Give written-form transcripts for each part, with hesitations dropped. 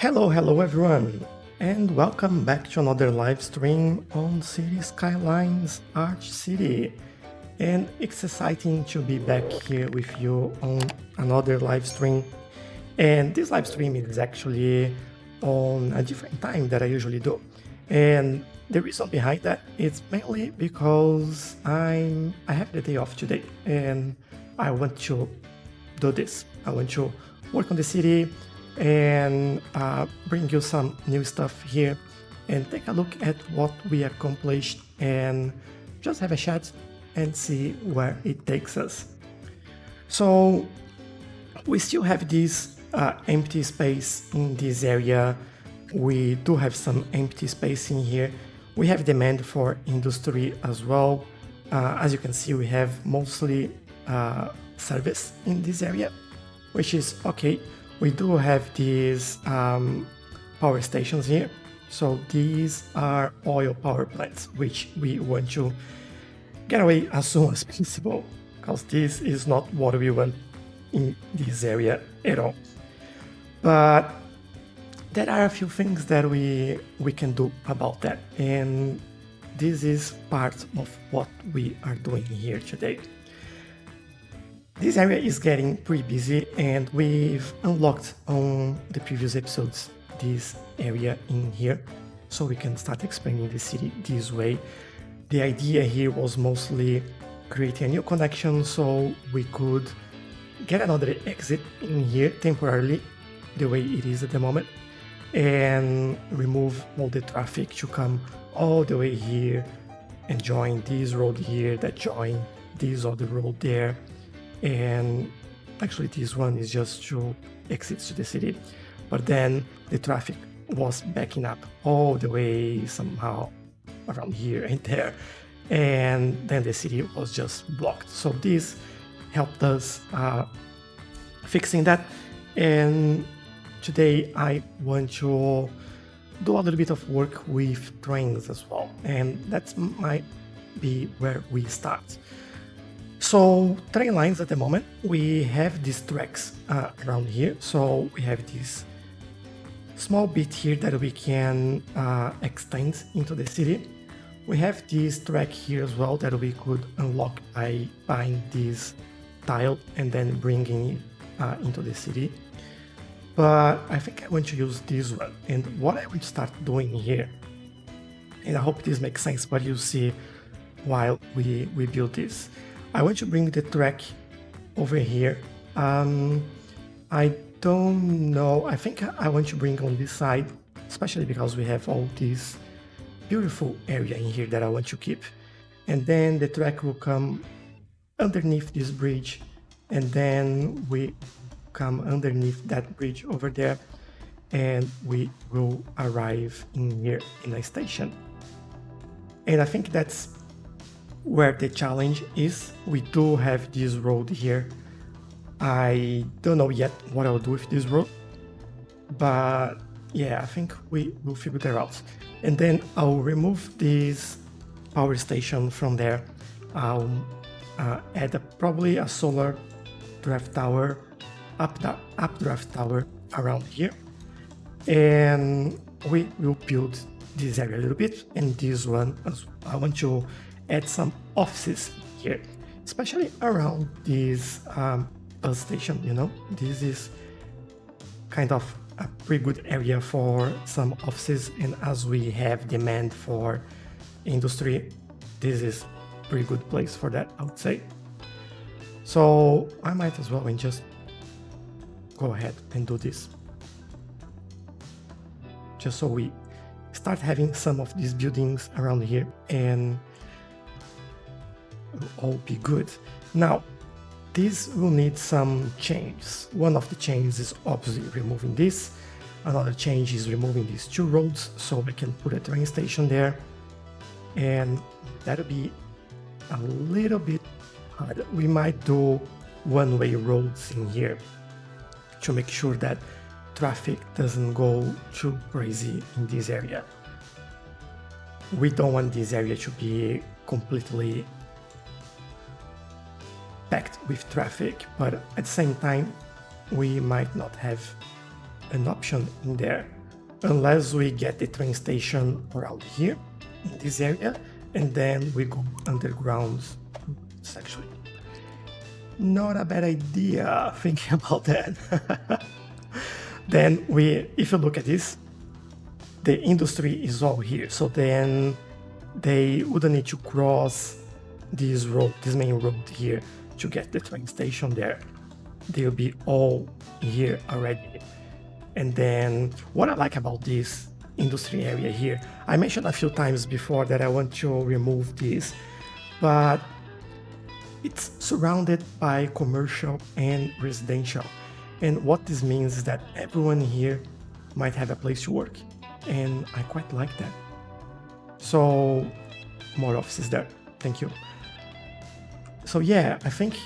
Hello everyone, and welcome back to another live stream on Cities Skylines Arche City. And it's exciting to be back here with you on another live stream. And this live stream is actually on a different time that I usually do. And the reason behind that is mainly because I have the day off today and I want to do this. I want to work on the city and bring you some new stuff here and take a look at what we accomplished and just have a chat and see where it takes us. So we still have this empty space in this area. We do have some empty space in here. We have demand for industry as well. As you can see, we have mostly service in this area, which is okay. We do have these power stations here. So these are oil power plants, which we want to get away as soon as possible, because this is not what we want in this area at all. But there are a few things that we can do about that. And this is part of what we are doing here today. This area is getting pretty busy and we've unlocked on the previous episodes this area in here so we can start expanding the city this way. The idea here was mostly creating a new connection so we could get another exit in here temporarily, the way it is at the moment, and remove all the traffic to come all the way here and join this road here that join this other road there. And actually this one is just two exits to the city, but then the traffic was backing up all the way somehow around here and there, and then the city was just blocked. So this helped us fixing that, and today I want to do a little bit of work with trains as well, and that might be where we start. So train lines at the moment, we have these tracks around here. So we have this small bit here that we can extend into the city. We have this track here as well that we could unlock by buying this tile and then bringing it into the city. But I think I want to use this one. And what I want to start doing here, and I hope this makes sense, but you'll see while we build this. I want to bring the track over here. I don't know, I think I want to bring on this side, especially because we have all this beautiful area in here that I want to keep. And then the track will come underneath this bridge, and then we come underneath that bridge over there, and we will arrive in here in a station. And I think that's where the challenge is. We do have this road here. I don't know yet what I'll do with this road, but yeah, I think we will figure that out. And then I'll remove this power station from there. I'll add probably a solar draft tower, updraft tower around here, and we will build this area a little bit. And this one, I want to add some offices here, especially around this bus station. You know, this is kind of a pretty good area for some offices, and as we have demand for industry, this is a pretty good place for that, I would say. So I might as well and just go ahead and do this, just so we start having some of these buildings around here and will all be good. Now, this will need some changes. One of the changes is obviously removing this. Another change is removing these two roads so we can put a train station there. And that'll be a little bit hard. We might do one-way roads in here to make sure that traffic doesn't go too crazy in this area. We don't want this area to be completely packed with traffic, but at the same time we might not have an option in there unless we get the train station around here in this area and then we go underground. It's actually not a bad idea thinking about that. Then if you look at this, the industry is all here. So then they wouldn't need to cross this road, this main road here to get the train station there. They'll be all here already. And then what I like about this industry area here, I mentioned a few times before that I want to remove this, but it's surrounded by commercial and residential. And what this means is that everyone here might have a place to work. And I quite like that. So more offices there. Thank you. So yeah, I think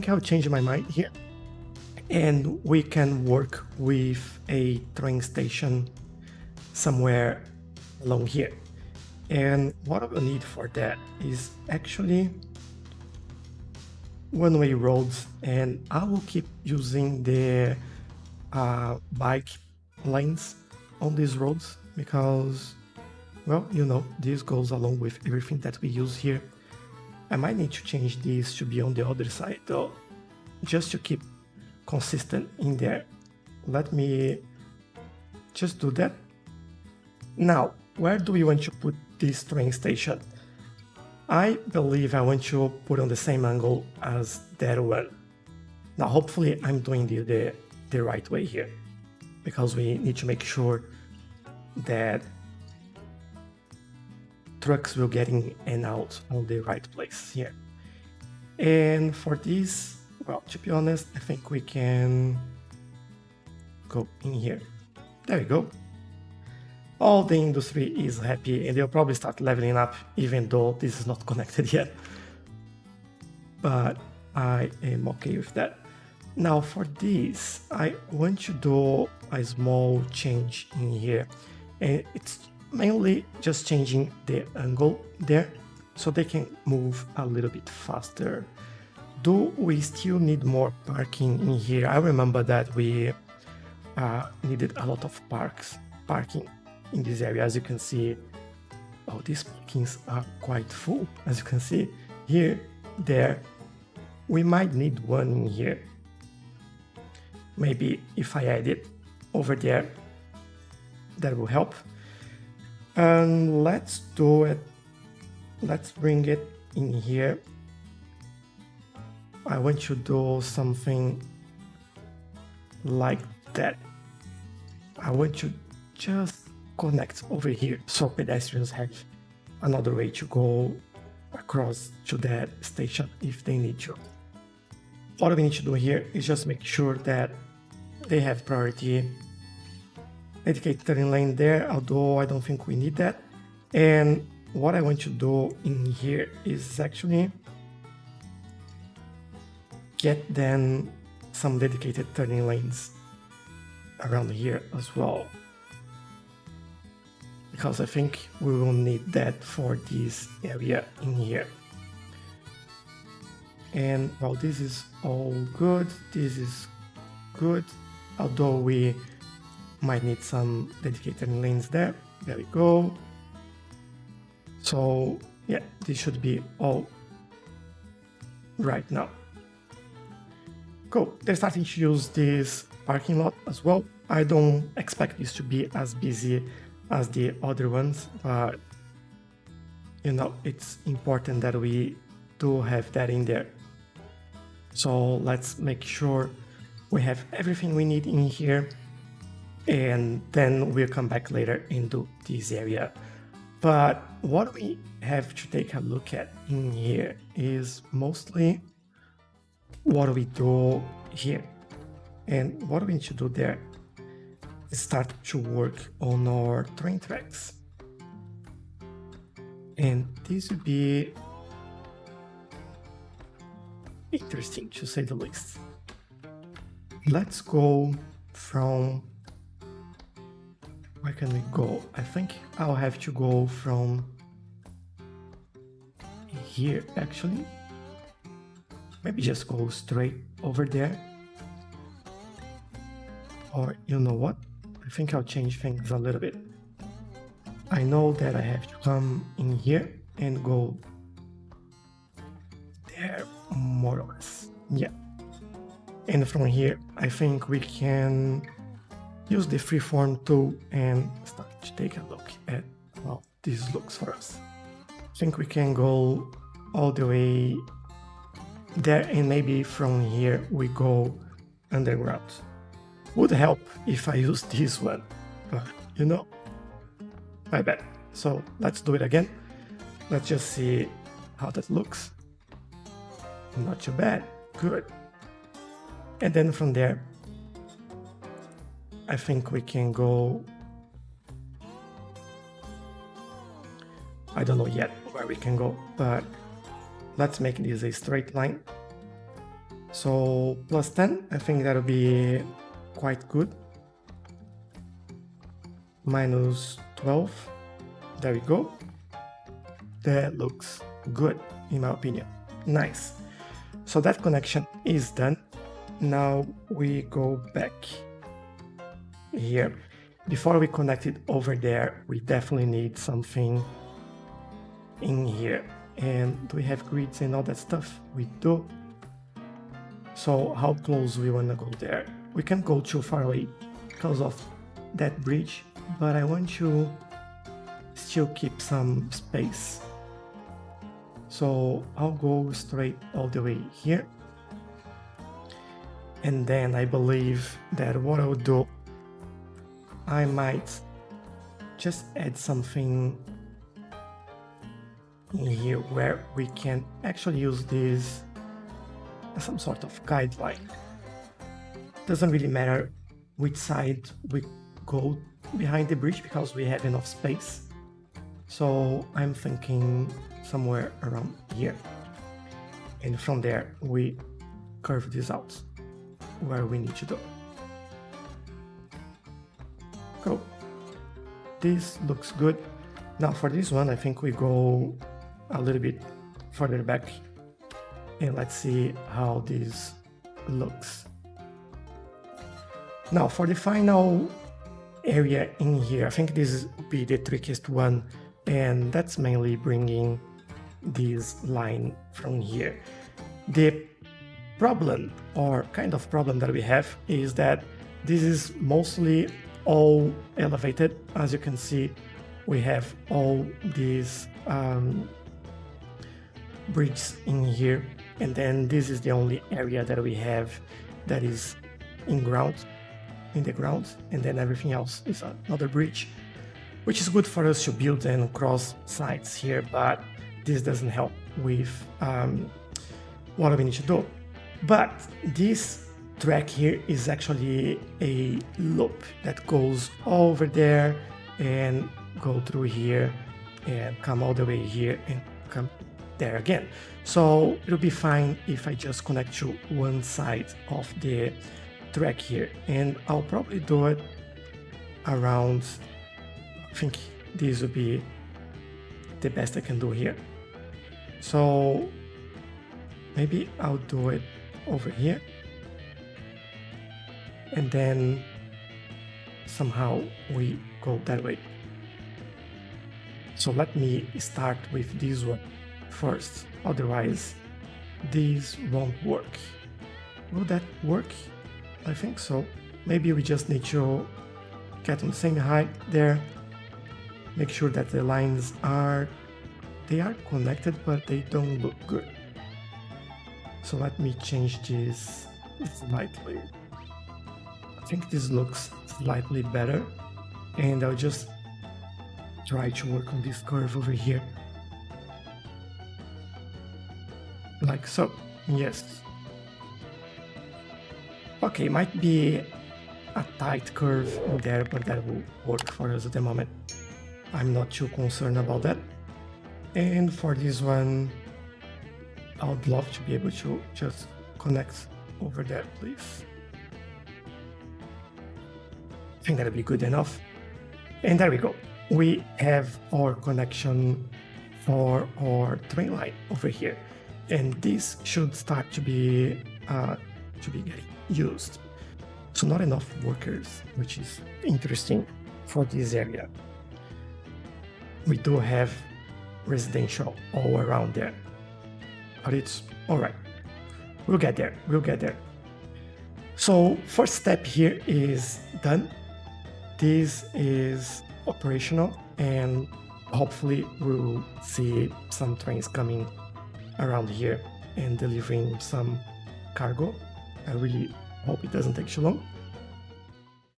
I'll change my mind here. And we can work with a train station somewhere along here. And what I will need for that is actually one-way roads, and I will keep using the bike lanes on these roads because, well, this goes along with everything that we use here. I might need to change this to be on the other side though, just to keep consistent in there. Let me just do that. Now, where do we want to put this train station? I believe I want to put on the same angle as that one. Now, hopefully I'm doing the right way here because we need to make sure that trucks will get in and out on the right place here. And for this, well, to be honest, I think we can go in here. There we go. All the industry is happy and they'll probably start leveling up even though this is not connected yet. But I am okay with that. Now for this, I want to do a small change in here. And it's mainly just changing the angle there so they can move a little bit faster. Do we still need more parking in here? I remember that we needed a lot of parking in this area. As you can see, these parkings are quite full. As you can see here, there, we might need one in here. Maybe if I add it over there, that will help. And let's do it. Let's bring it in here. I want to do something like that. I want to just connect over here so pedestrians have another way to go across to that station if they need to. All we need to do here is just make sure that they have priority. Dedicated turning lane there, although I don't think we need that. And what I want to do in here is actually get then some dedicated turning lanes around here as well, because I think we will need that for this area in here. And well, this is all good. This is good, although we might need some dedicated lanes there. There we go. So yeah, this should be all right now. Cool. They're starting to use this parking lot as well. I don't expect this to be as busy as the other ones, but it's important that we do have that in there. So let's make sure we have everything we need in here, and then we'll come back later and do this area. But what we have to take a look at in here is mostly what we do here. And what we need to do there is start to work on our train tracks. And this would be interesting to say the least. Let's go from, where can we go? I think I'll have to go from here actually. Maybe just go straight over there. Or you know what? I think I'll change things a little bit. I know that I have to come in here and go there, more or less. Yeah. And from here, I think we can use the freeform tool and start to take a look at how this looks for us. I think we can go all the way there, and maybe from here we go underground. Would help if I use this one, but you know, my bad. So let's do it again. Let's just see how that looks. Not too bad, good. And then from there, I think we can go, I don't know yet where we can go, but let's make this a straight line. So plus 10, I think that'll be quite good. Minus 12, there we go. That looks good in my opinion. Nice. So that connection is done. Now we go back here. Before we connect it over there, we definitely need something in here. And do we have grids and all that stuff? We do. So how close we want to go there? We can't go too far away because of that bridge, but I want to still keep some space. So I'll go straight all the way here. And then I believe that what I'll do, I might just add something in here where we can actually use this as some sort of guideline. Doesn't really matter which side we go behind the bridge because we have enough space. So I'm thinking somewhere around here. And from there we curve this out where we need to do. Cool. This looks good. Now for this one, I think we go a little bit further back and let's see how this looks. Now for the final area in here, I think this will be the trickiest one, and that's mainly bringing this line from here. The problem, or kind of problem that we have, is that this is mostly all elevated. As you can see, we have all these bridges in here, and then this is the only area that we have that is in the ground, and then everything else is another bridge, which is good for us to build and cross sides here, but this doesn't help with what we need to do. But this track here is actually a loop that goes over there and go through here and come all the way here and come there again. So it'll be fine if I just connect to one side of the track here, and I'll probably do it around, I think this will be the best I can do here. So maybe I'll do it over here, and then somehow we go that way. So let me start with this one first, otherwise this won't work. Will that work? I think so. Maybe we just need to get on the same height there, make sure that the lines are connected, but they don't look good. So let me change this slightly. I think this looks slightly better, and I'll just try to work on this curve over here. Like so, yes. Okay, might be a tight curve in there, but that will work for us at the moment. I'm not too concerned about that. And for this one, I would love to be able to just connect over there, please. I think that'll be good enough. And there we go. We have our connection for our train line over here. And this should start to be getting used. So not enough workers, which is interesting for this area. We do have residential all around there, but it's all right. We'll get there. We'll get there. So first step here is done. This is operational, and hopefully we'll see some trains coming around here and delivering some cargo. I really hope it doesn't take too long.